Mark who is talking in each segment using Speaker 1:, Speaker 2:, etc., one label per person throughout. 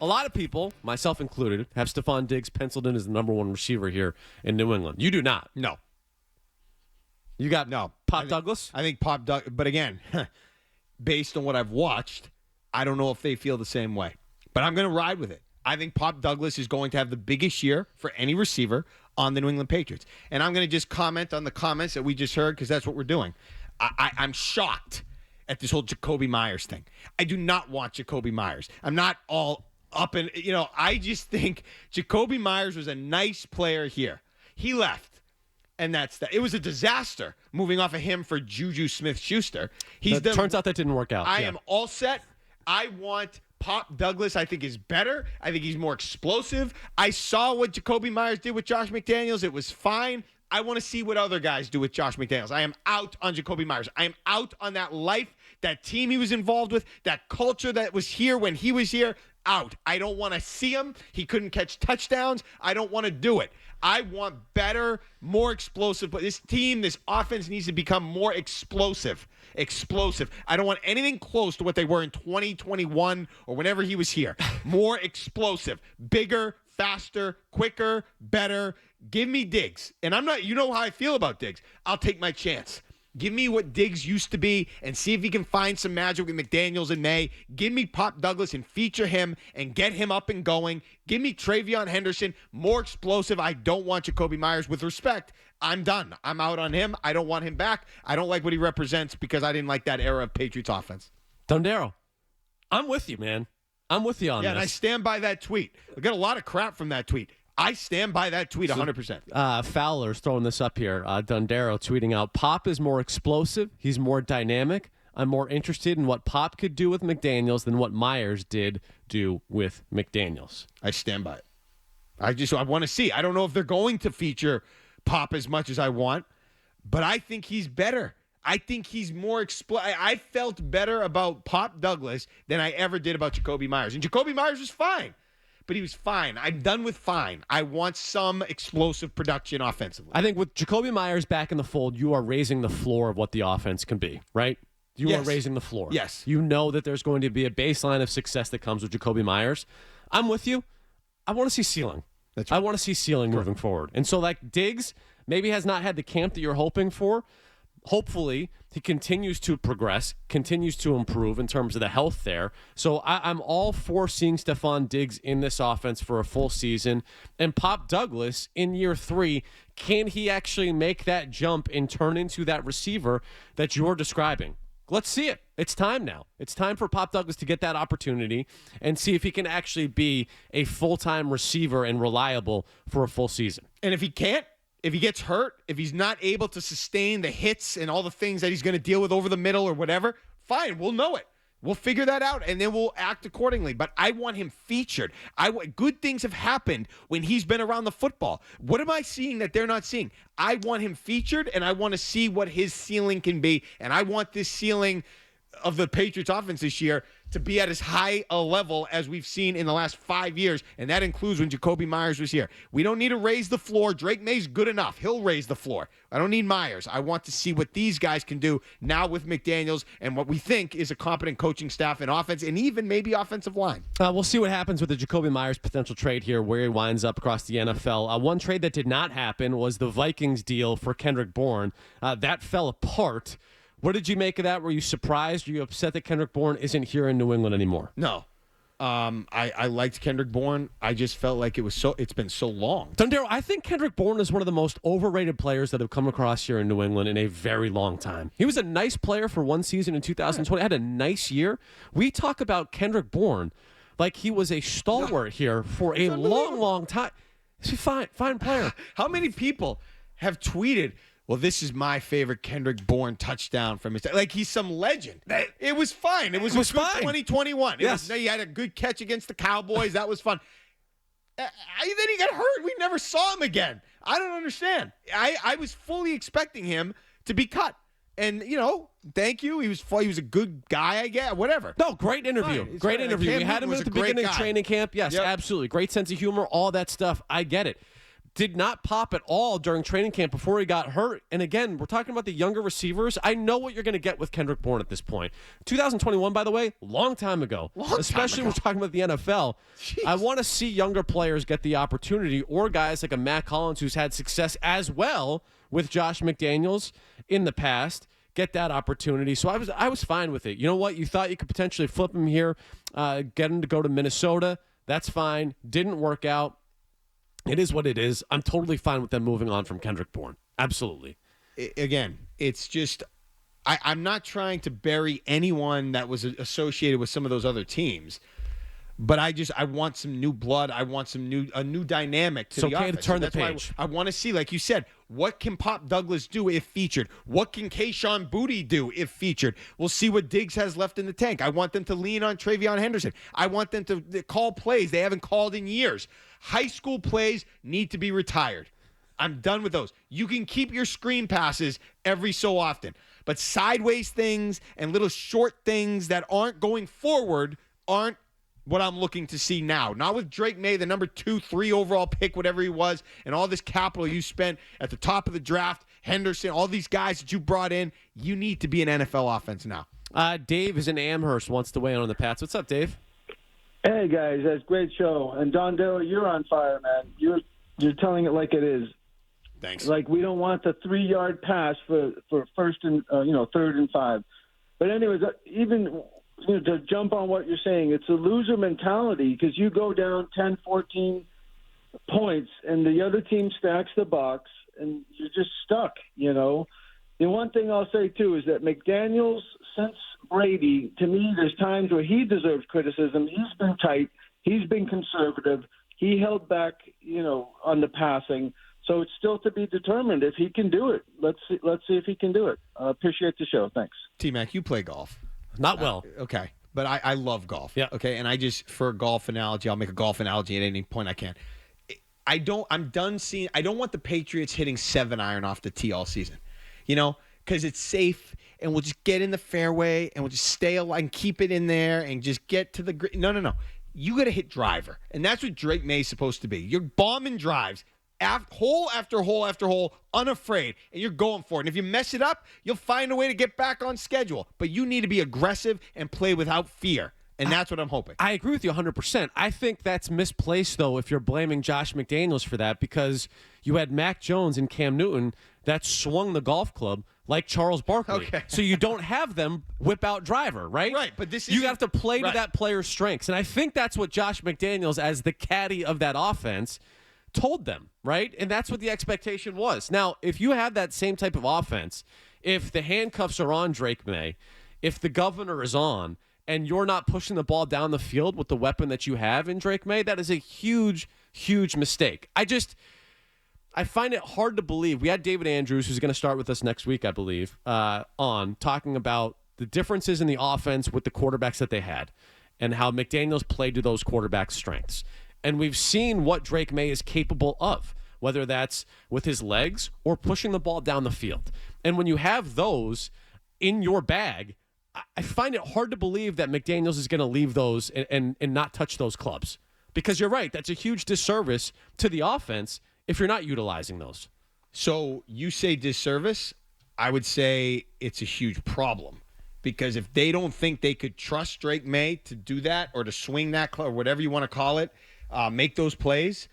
Speaker 1: a lot of people, myself included, have Stephon Diggs penciled in as the number one receiver here in New England. You do not.
Speaker 2: No.
Speaker 1: You got Pop Douglas?
Speaker 2: I think Pop Douglas. But again, based on what I've watched, I don't know if they feel the same way. But I'm going to ride with it. I think Pop Douglas is going to have the biggest year for any receiver on the New England Patriots. And I'm going to just comment on the comments that we just heard because that's what we're doing. I'm shocked at this whole Jakobi Meyers thing. I do not want Jakobi Meyers. I'm not all up in, I just think Jakobi Meyers was a nice player here. He left. And that's that. It was a disaster moving off of him for Juju Smith-Schuster.
Speaker 1: Turns out that didn't work out.
Speaker 2: I am all set. I want Pop Douglas, I think, is better. I think he's more explosive. I saw what Jakobi Meyers did with Josh McDaniels. It was fine. I want to see what other guys do with Josh McDaniels. I am out on Jakobi Meyers. I am out on that life, that team he was involved with, that culture that was here when he was here. Out. I don't want to see him. He couldn't catch touchdowns. I don't want to do it. I want better, more explosive. But this team, this offense needs to become more explosive. Explosive. I don't want anything close to what they were in 2021 or whenever he was here. More explosive. Bigger, faster, quicker, better. Give me Diggs. And I'm not, you know how I feel about Diggs. I'll take my chance. Give me what Diggs used to be and see if he can find some magic with McDaniels and Maye. Give me Pop Douglas and feature him and get him up and going. Give me Travion Henderson, more explosive. I don't want Jakobi Meyers. With respect, I'm done. I'm out on him. I don't want him back. I don't like what he represents because I didn't like that era of Patriots offense.
Speaker 1: Dondero, I'm with you, man. I'm with you on this.
Speaker 2: Yeah, and I stand by that tweet. I got a lot of crap from that tweet. I stand by that tweet 100%.
Speaker 1: Fowler's throwing this up here. Dondero tweeting out, Pop is more explosive. He's more dynamic. I'm more interested in what Pop could do with McDaniels than what Meyers did do with McDaniels.
Speaker 2: I stand by it. I want to see. I don't know if they're going to feature Pop as much as I want, but I think he's better. I think he's more I felt better about Pop Douglas than I ever did about Jakobi Meyers. And Jakobi Meyers was fine. But he was fine. I'm done with fine. I want some explosive production offensively.
Speaker 1: I think with Jakobi Meyers back in the fold, you are raising the floor of what the offense can be, right? You are raising the floor.
Speaker 2: Yes.
Speaker 1: You know that there's going to be a baseline of success that comes with Jakobi Meyers. I'm with you. I want to see ceiling.
Speaker 2: That's right.
Speaker 1: I want to see ceiling moving forward. And so, like, Diggs maybe has not had the camp that you're hoping for. Hopefully, he continues to progress, continues to improve in terms of the health there. So I'm all for seeing Stephon Diggs in this offense for a full season. And Pop Douglas in year 3, can he actually make that jump and turn into that receiver that you're describing? Let's see it. It's time now. It's time for Pop Douglas to get that opportunity and see if he can actually be a full-time receiver and reliable for a full season.
Speaker 2: And if he can't, if he gets hurt, if he's not able to sustain the hits and all the things that he's going to deal with over the middle or whatever, fine, we'll know it. We'll figure that out, and then we'll act accordingly. But I want him featured. Good things have happened when he's been around the football. What am I seeing that they're not seeing? I want him featured, and I want to see what his ceiling can be. And I want this ceiling of the Patriots offense this year to be at as high a level as we've seen in the last 5 years, and that includes when Jakobi Meyers was here. We don't need to raise the floor. Drake May's good enough. He'll raise the floor. I don't need Meyers. I want to see what these guys can do now with McDaniels and what we think is a competent coaching staff and offense and even maybe offensive line.
Speaker 1: We'll see what happens with the Jakobi Meyers potential trade here, where he winds up across the NFL. One trade that did not happen was the Vikings deal for Kendrick Bourne. That fell apart. What did you make of that? Were you surprised? Were you upset that Kendrick Bourne isn't here in New England anymore?
Speaker 2: No. I liked Kendrick Bourne. I just felt like it's been so long.
Speaker 1: Dondero, I think Kendrick Bourne is one of the most overrated players that have come across here in New England in a very long time. He was a nice player for one season in 2020. Had a nice year. We talk about Kendrick Bourne like he was a stalwart here for a long time. He's a fine player.
Speaker 2: How many people have tweeted, well, this is my favorite Kendrick Bourne touchdown from his... Like, he's some legend. It was fine. It was fine. 2021.
Speaker 1: Yes.
Speaker 2: He had a good catch against the Cowboys. That was fun. Then he got hurt. We never saw him again. I don't understand. I was fully expecting him to be cut. And, thank you. He was a good guy, I guess. Whatever.
Speaker 1: No, great interview. Great interview. We had him at the beginning of training camp. Yes, absolutely. Great sense of humor, all that stuff. I get it. did not pop at all during training camp before he got hurt. And again, we're talking about the younger receivers. I know what you're going to get with Kendrick Bourne at this point. 2021, by the way, long time ago. Especially when we're talking about the NFL.
Speaker 2: Jeez.
Speaker 1: I want to see younger players get the opportunity, or guys like a Matt Collins who's had success as well with Josh McDaniels in the past get that opportunity. So I was fine with it. You know what? You thought you could potentially flip him here, get him to go to Minnesota. That's fine. Didn't work out. It is what it is. I'm totally fine with them moving on from Kendrick Bourne. Absolutely.
Speaker 2: Again, it's just I'm not trying to bury anyone that was associated with some of those other teams, but I want some new blood. I want a new dynamic to the offense.
Speaker 1: To turn
Speaker 2: so
Speaker 1: the page.
Speaker 2: I want to see, like you said, what can Pop Douglas do if featured? What can Kayshon Boutte do if featured? We'll see what Diggs has left in the tank. I want them to lean on Travion Henderson. I want them to call plays they haven't called in years. High school plays need to be retired. I'm done with those. You can keep your screen passes every so often, but sideways things and little short things that aren't going forward aren't what I'm looking to see now. Not with Drake Maye, the number 2, 3 overall pick, whatever he was, and all this capital you spent at the top of the draft, Henderson, all these guys that you brought in. You need to be an NFL offense now.
Speaker 1: Dave is in Amherst, wants to weigh in on the Pats. What's up, Dave?
Speaker 3: Hey guys, that's a great show. And Dondero, you're on fire, man. You're telling it like it is.
Speaker 2: Thanks.
Speaker 3: Like we don't want the 3-yard pass for first and 3rd and 5. But anyways, even to jump on what you're saying, it's a loser mentality because you go down 10, 14 points and the other team stacks the box and you're just stuck. The one thing I'll say too is that McDaniels, since Brady, to me, there's times where he deserves criticism. He's been tight. He's been conservative. He held back, on the passing. So it's still to be determined if he can do it. Let's see if he can do it. Appreciate the show. Thanks.
Speaker 2: T-Mac, you play golf.
Speaker 1: Not well.
Speaker 2: Okay. But I love golf.
Speaker 1: Yeah.
Speaker 2: Okay. And for a golf analogy, I'll make a golf analogy at any point I can. I'm done seeing. I don't want the Patriots hitting 7-iron off the tee all season. Because it's safe and we'll just get in the fairway and we'll just stay alive and keep it in there and just get to the grid. No. You got to hit driver. And that's what Drake Maye is supposed to be. You're bombing drives. Hole after hole after hole, unafraid, and you're going for it. And if you mess it up, you'll find a way to get back on schedule. But you need to be aggressive and play without fear, and that's what I'm hoping.
Speaker 1: I agree with you 100%. I think that's misplaced, though, if you're blaming Josh McDaniels for that, because you had Mac Jones and Cam Newton that swung the golf club like Charles Barkley.
Speaker 2: Okay.
Speaker 1: So you don't have them whip out driver, right?
Speaker 2: Right, but
Speaker 1: you have to play
Speaker 2: right
Speaker 1: to that player's strengths. And I think that's what Josh McDaniels, as the caddy of that offense, told them, right? And that's what the expectation was. Now, if you have that same type of offense, if the handcuffs are on Drake Maye, if the governor is on, and you're not pushing the ball down the field with the weapon that you have in Drake Maye, that is a huge, huge mistake. I find it hard to believe. We had David Andrews, who's going to start with us next week, I believe, on talking about the differences in the offense with the quarterbacks that they had and how McDaniels played to those quarterbacks' strengths. And we've seen what Drake Maye is capable of, whether that's with his legs or pushing the ball down the field. And when you have those in your bag, I find it hard to believe that McDaniels is going to leave those and not touch those clubs. Because you're right, that's a huge disservice to the offense if you're not utilizing those.
Speaker 2: So you say disservice, I would say it's a huge problem. Because if they don't think they could trust Drake Maye to do that or to swing that or whatever you want to call it, make those plays.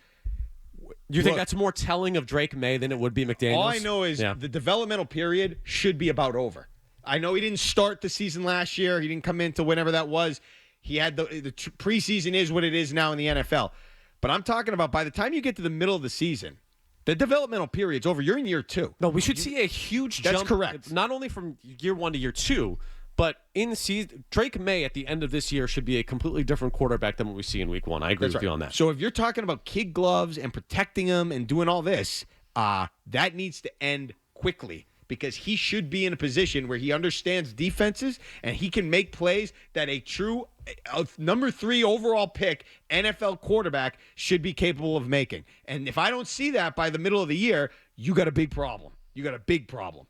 Speaker 1: You think that's more telling of Drake Maye than it would be McDaniels? All
Speaker 2: I know is the developmental period should be about over. I know he didn't start the season last year. He didn't come into whenever that was. He had the preseason is what it is now in the NFL. But I'm talking about by the time you get to the middle of the season, the developmental period's over. You're in year 2.
Speaker 1: No, we should see a huge jump.
Speaker 2: That's correct.
Speaker 1: Not only from year 1 to year 2, but in season, Drake Maye at the end of this year should be a completely different quarterback than what we see in week 1. I agree with you on that.
Speaker 2: So if you're talking about kid gloves and protecting them and doing all this, that needs to end quickly because he should be in a position where he understands defenses and he can make plays that a true number 3 overall pick NFL quarterback should be capable of making. And if I don't see that by the middle of the year, you got a big problem. You got a big problem.